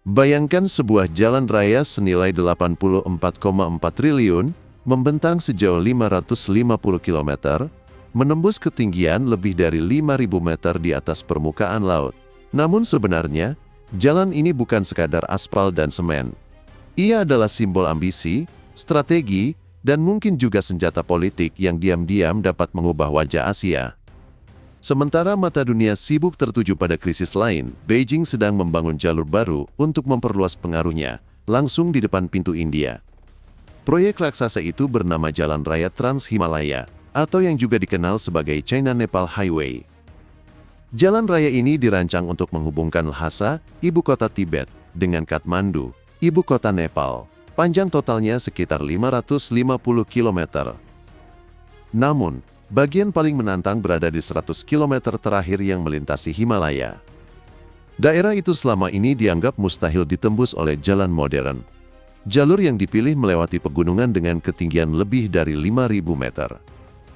Bayangkan sebuah jalan raya senilai 84,4 triliun, membentang sejauh 550 km, menembus ketinggian lebih dari 5.000 meter di atas permukaan laut. Namun sebenarnya, jalan ini bukan sekadar aspal dan semen. Ia adalah simbol ambisi, strategi, dan mungkin juga senjata politik yang diam-diam dapat mengubah wajah Asia. Sementara mata dunia sibuk tertuju pada krisis lain, Beijing sedang membangun jalur baru untuk memperluas pengaruhnya, langsung di depan pintu India. Proyek raksasa itu bernama Jalan Raya Trans-Himalaya, atau yang juga dikenal sebagai China-Nepal Highway. Jalan raya ini dirancang untuk menghubungkan Lhasa, ibu kota Tibet, dengan Kathmandu, ibu kota Nepal. Panjang totalnya sekitar 550 km. Namun, bagian paling menantang berada di 100 km terakhir yang melintasi Himalaya. Daerah itu selama ini dianggap mustahil ditembus oleh jalan modern. Jalur yang dipilih melewati pegunungan dengan ketinggian lebih dari 5.000 meter.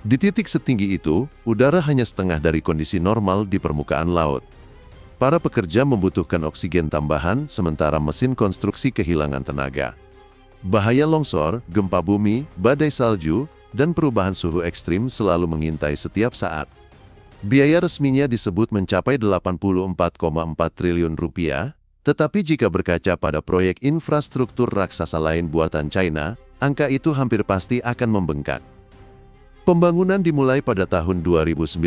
Di titik setinggi itu, udara hanya setengah dari kondisi normal di permukaan laut. Para pekerja membutuhkan oksigen tambahan, sementara mesin konstruksi kehilangan tenaga. Bahaya longsor, gempa bumi, badai salju, dan perubahan suhu ekstrim selalu mengintai setiap saat. Biaya resminya disebut mencapai 84,4 triliun rupiah, tetapi jika berkaca pada proyek infrastruktur raksasa lain buatan China, angka itu hampir pasti akan membengkak. Pembangunan dimulai pada tahun 2019.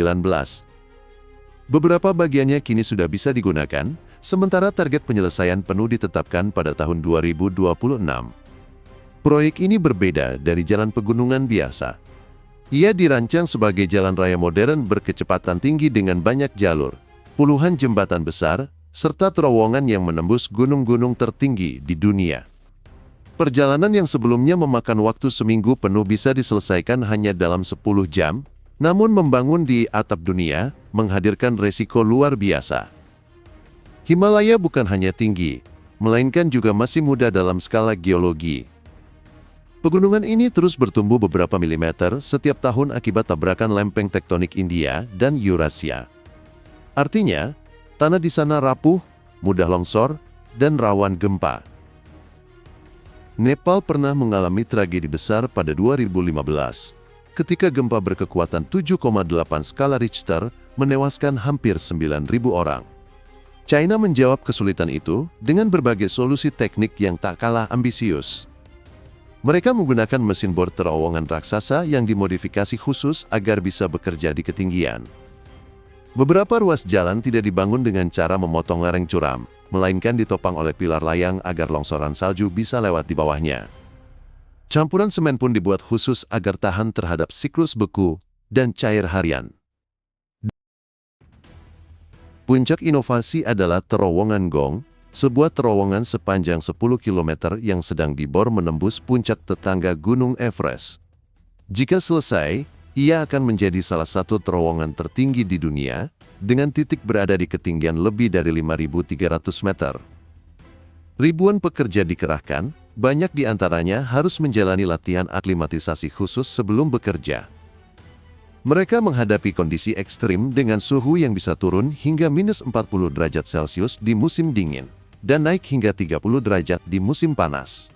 Beberapa bagiannya kini sudah bisa digunakan, sementara target penyelesaian penuh ditetapkan pada tahun 2026. Proyek ini berbeda dari jalan pegunungan biasa. Ia dirancang sebagai jalan raya modern berkecepatan tinggi dengan banyak jalur, puluhan jembatan besar, serta terowongan yang menembus gunung-gunung tertinggi di dunia. Perjalanan yang sebelumnya memakan waktu seminggu penuh bisa diselesaikan hanya dalam 10 jam, namun membangun di atap dunia menghadirkan resiko luar biasa. Himalaya bukan hanya tinggi, melainkan juga masih muda dalam skala geologi. Pegunungan ini terus bertumbuh beberapa milimeter setiap tahun akibat tabrakan lempeng tektonik India dan Eurasia. Artinya, tanah di sana rapuh, mudah longsor, dan rawan gempa. Nepal pernah mengalami tragedi besar pada 2015, ketika gempa berkekuatan 7,8 skala Richter menewaskan hampir 9.000 orang. China menjawab kesulitan itu dengan berbagai solusi teknik yang tak kalah ambisius. Mereka menggunakan mesin bor terowongan raksasa yang dimodifikasi khusus agar bisa bekerja di ketinggian. Beberapa ruas jalan tidak dibangun dengan cara memotong lereng curam, melainkan ditopang oleh pilar layang agar longsoran salju bisa lewat di bawahnya. Campuran semen pun dibuat khusus agar tahan terhadap siklus beku dan cair harian. Puncak inovasi adalah terowongan Gong, sebuah terowongan sepanjang 10 km yang sedang dibor menembus puncak tetangga Gunung Everest. Jika selesai, ia akan menjadi salah satu terowongan tertinggi di dunia, dengan titik berada di ketinggian lebih dari 5.300 meter. Ribuan pekerja dikerahkan, banyak di antaranya harus menjalani latihan aklimatisasi khusus sebelum bekerja. Mereka menghadapi kondisi ekstrim dengan suhu yang bisa turun hingga minus 40 derajat Celcius di musim dingin, dan naik hingga 30 derajat di musim panas.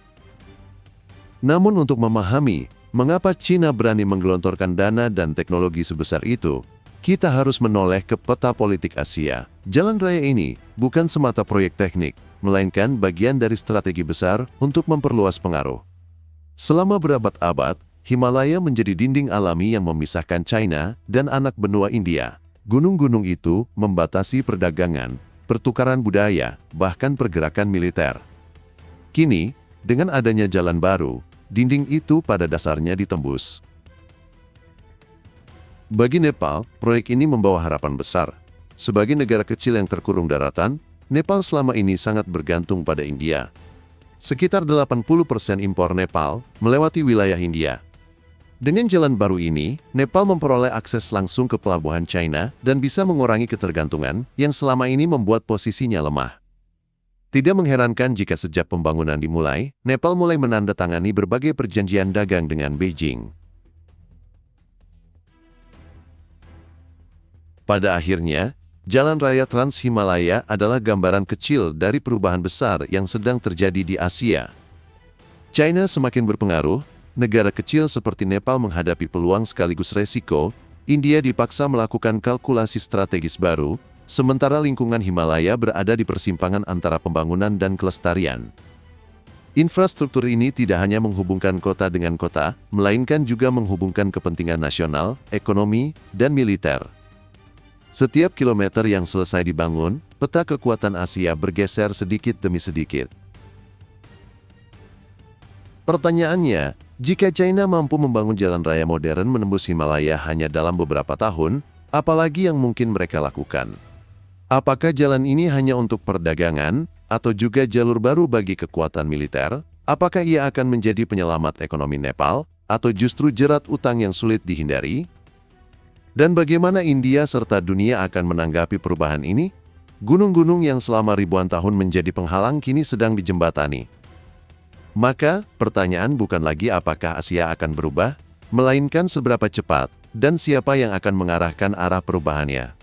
Namun untuk memahami mengapa China berani menggelontorkan dana dan teknologi sebesar itu, kita harus menoleh ke peta politik Asia. Jalan raya ini bukan semata proyek teknik, melainkan bagian dari strategi besar untuk memperluas pengaruh. Selama berabad-abad, Himalaya menjadi dinding alami yang memisahkan China dan anak benua India. Gunung-gunung itu membatasi perdagangan, pertukaran budaya, bahkan pergerakan militer. Kini, dengan adanya jalan baru, dinding itu pada dasarnya ditembus. Bagi Nepal, proyek ini membawa harapan besar. Sebagai negara kecil yang terkurung daratan, Nepal selama ini sangat bergantung pada India. Sekitar 80% impor Nepal melewati wilayah India. Dengan jalan baru ini, Nepal memperoleh akses langsung ke pelabuhan China dan bisa mengurangi ketergantungan yang selama ini membuat posisinya lemah. Tidak mengherankan jika sejak pembangunan dimulai, Nepal mulai menandatangani berbagai perjanjian dagang dengan Beijing. Pada akhirnya, Jalan Raya Trans Himalaya adalah gambaran kecil dari perubahan besar yang sedang terjadi di Asia. China semakin berpengaruh, negara kecil seperti Nepal menghadapi peluang sekaligus resiko, India dipaksa melakukan kalkulasi strategis baru, sementara lingkungan Himalaya berada di persimpangan antara pembangunan dan kelestarian. Infrastruktur ini tidak hanya menghubungkan kota dengan kota, melainkan juga menghubungkan kepentingan nasional, ekonomi, dan militer. Setiap kilometer yang selesai dibangun, peta kekuatan Asia bergeser sedikit demi sedikit. Pertanyaannya, jika China mampu membangun jalan raya modern menembus Himalaya hanya dalam beberapa tahun, apalagi yang mungkin mereka lakukan? Apakah jalan ini hanya untuk perdagangan, atau juga jalur baru bagi kekuatan militer? Apakah ia akan menjadi penyelamat ekonomi Nepal, atau justru jerat utang yang sulit dihindari? Dan bagaimana India serta dunia akan menanggapi perubahan ini? Gunung-gunung yang selama ribuan tahun menjadi penghalang kini sedang dijembatani. Maka, pertanyaan bukan lagi apakah Asia akan berubah, melainkan seberapa cepat, dan siapa yang akan mengarahkan arah perubahannya.